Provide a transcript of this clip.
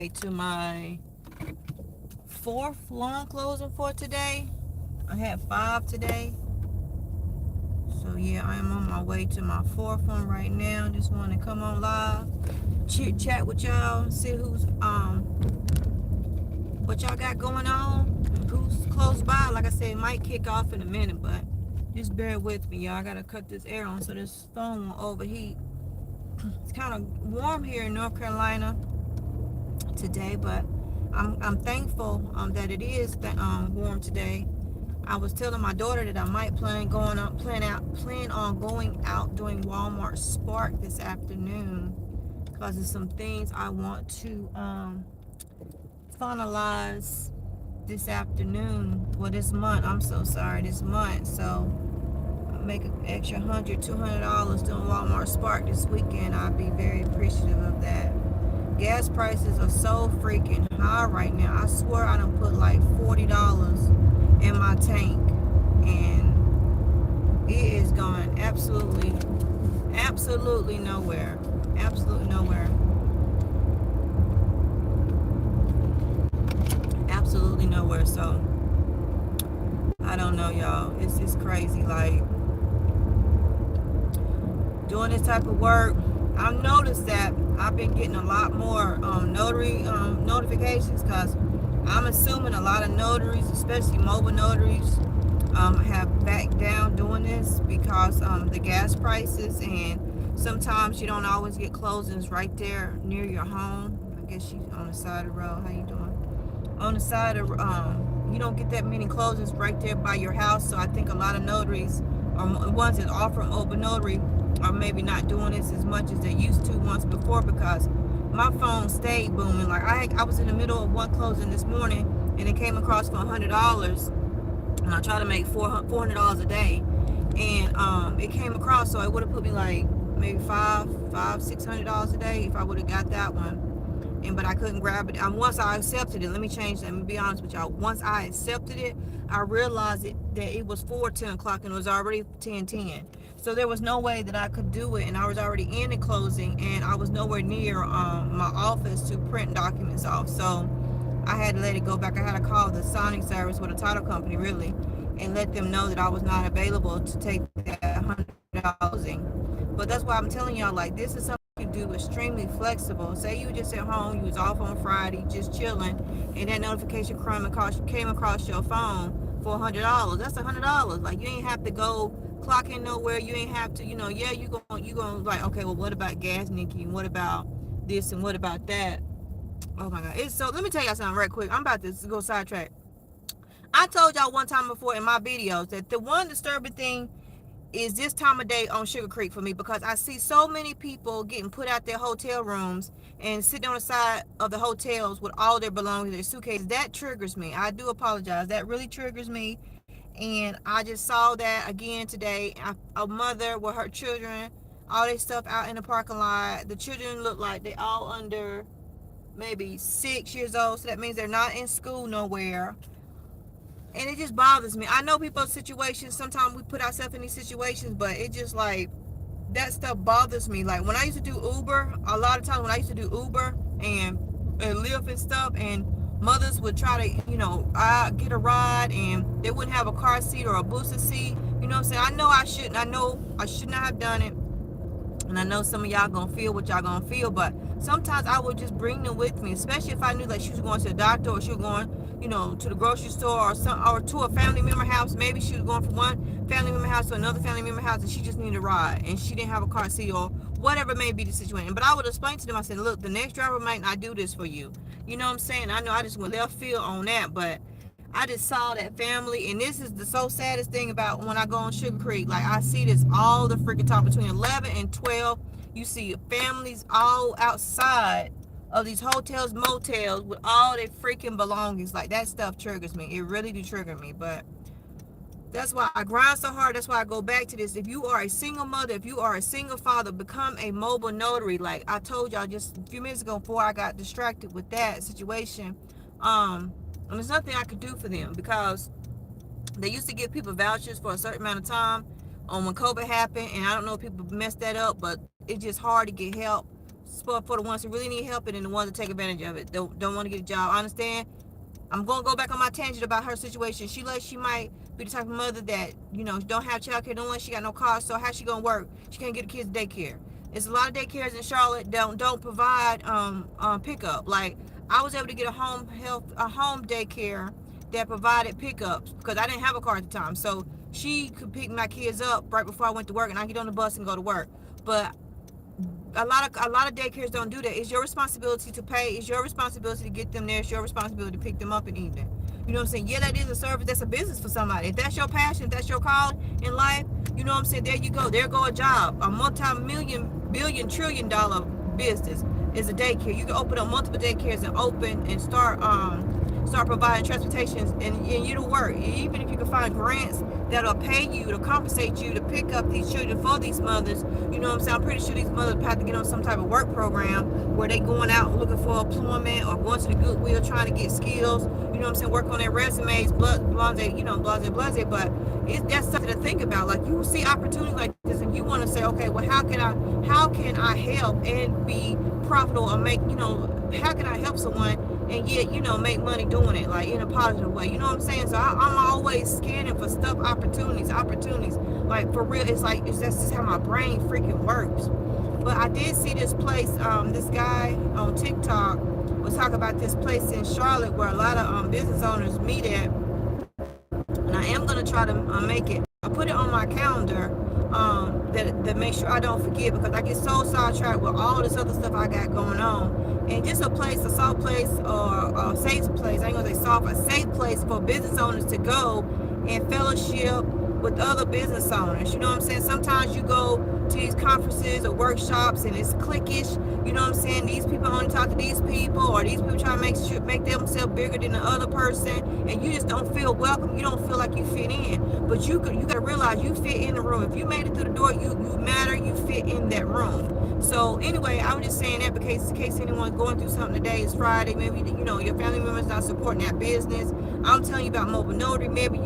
To my fourth loan closing for today. I had 5 today. So yeah, I am on my way to my fourth one right now. Just want to come on live, chit chat with y'all, see who's what y'all got going on, who's close by. Like I said, it might kick off in a minute, but just bear with me, y'all. I gotta cut this air on so this phone won't overheat. It's kind of warm here in North Carolina today, but I'm thankful that it is warm today. I was telling my daughter that I might plan on going out doing Walmart Spark this afternoon because there's some things I want to finalize this afternoon. Well, this month. I'm so sorry, this month. So I'll make an extra $100-$200 doing Walmart Spark this weekend. I'll be very appreciative of that. Gas prices are so freaking high right now. I swear I done put like $40 in my tank, and it is going absolutely nowhere. Absolutely nowhere. Absolutely nowhere. So I don't know, y'all. It's just crazy. Like, doing this type of work, I've noticed that I've been getting a lot more notary notifications, because I'm assuming a lot of notaries, especially mobile notaries, have backed down doing this because the gas prices, and sometimes you don't always get closings right there near your home. I guess she's on the side of the road. How you doing? On the side of you don't get that many closings right there by your house. So I think a lot of notaries, or ones that offer open notary, are maybe not doing this as much as they used to once before, because my phone stayed booming. Like I was in the middle of one closing this morning, and it came across for $100, and I try to make $400 a day, and it came across, so it would have put me like maybe $600 a day if I would have got that one. But I couldn't grab it. Once I accepted it, let me change that. Let me be honest with y'all. Once I accepted it, I realized that it was 4:10 o'clock and it was already 10:10. So there was no way that I could do it, and I was already in the closing, and I was nowhere near my office to print documents off. So I had to let it go back. I had to call the signing service with a title company, really, and let them know that I was not available to take that $100. But that's why I'm telling y'all, like, this is something you can do extremely flexible. Say you just at home, you was off on Friday, just chilling, and that notification came across your phone for $100. That's $100. Like, you ain't have to go clock in nowhere. You ain't have to, yeah, you going like, okay, well, what about gas, Nikki? And what about this? And what about that? Oh my God. So let me tell y'all something right quick. I'm about to go sidetrack. I told y'all one time before in my videos that the one disturbing thing is this time of day on Sugar Creek for me, because I see so many people getting put out their hotel rooms and sitting on the side of the hotels with all their belongings, their suitcases. That triggers me. I do apologize. That really triggers me. And I just saw that again today. A mother with her children, all their stuff out in the parking lot. The children look like they all under maybe 6 years old, so that means they're not in school nowhere. And it just bothers me. I know people's situations, sometimes we put ourselves in these situations, but it just like, that stuff bothers me. Like when I used to do Uber, a lot of times when I used to do Uber and Lyft and stuff, and mothers would try to, I get a ride and they wouldn't have a car seat or a booster seat. You know what I'm saying? I know I should not have done it. And I know some of y'all gonna feel what y'all gonna feel, but sometimes I would just bring them with me, especially if I knew that she was going to the doctor, or she was going, to the grocery store, or to a family member house. Maybe she was going from one family member house to another family member house, and she just needed a ride, and she didn't have a car seat, or whatever may be the situation. But I would explain to them. I said, look, the next driver might not do this for you. You know what I'm saying? I know I just went left field on that, but I just saw that family, and this is the so saddest thing about when I go on Sugar Creek. Like, I see this all the freaking time between 11 and 12. You see families all outside of these hotels, motels with all their freaking belongings. Like, that stuff triggers me. It really do trigger me. But that's why I grind so hard. That's why I go back to this. If you are a single mother, if you are a single father, become a mobile notary. Like I told y'all just a few minutes ago before I got distracted with that situation. And there's nothing I could do for them, because they used to give people vouchers for a certain amount of time when COVID happened, and I don't know if people messed that up, but it's just hard to get help. for the ones who really need help and the ones that take advantage of it. Don't want to get a job. I understand. I'm gonna go back on my tangent about her situation. She might be the type of mother that, don't have childcare, don't want, she got no car, so how's she gonna work? She can't get the kids daycare. There's a lot of daycares in Charlotte don't provide pickup. Like, I was able to get a home daycare that provided pickups because I didn't have a car at the time. So she could pick my kids up right before I went to work, and I get on the bus and go to work. But a lot of daycares don't do that. It's your responsibility to pay. It's your responsibility to get them there. It's your responsibility to pick them up in the evening. You know what I'm saying? Yeah, that is a service. That's a business for somebody. If that's your passion, if that's your call in life, you know what I'm saying? There you go. There go a job. A multi-million, billion, trillion-dollar business is a daycare. You can open up multiple daycares and start providing transportation and you to work. Even if you can find grants that'll pay you to compensate you to pick up these children for these mothers, you know what I'm saying? I'm pretty sure these mothers have to get on some type of work program where they going out looking for employment or going to the Goodwill trying to get skills, you know what I'm saying, work on their resumes, blase, but that's something to think about. Like, you see opportunities like this and you want to say, okay, well, how can I help and be profitable or make, how can I help someone and yet, make money doing it, like, in a positive way, you know what I'm saying? So I'm always scanning for stuff, opportunities, like, for real. That's just how my brain freaking works. But I did see this place, this guy on TikTok was talking about this place in Charlotte where a lot of business owners meet at, and I am going to try to make it. I put it on my calendar that make sure I don't forget, because I get so sidetracked with all this other stuff I got going on. And just a soft place or a safe place, I ain't gonna say soft, a safe place for business owners to go and fellowship with other business owners. You know what I'm saying? Sometimes you go to these conferences or workshops and it's cliquish. You know what I'm saying? These people only talk to these people, or these people try to make themselves bigger than the other person, and you just don't feel welcome. You don't feel like you fit in. But you got to realize you fit in the room. If you made it through the door, you matter. You fit in that room. So anyway, I was just saying that because in case anyone's going through something today, it's Friday. Maybe your family members not supporting that business. I'm telling you about mobile notary. Maybe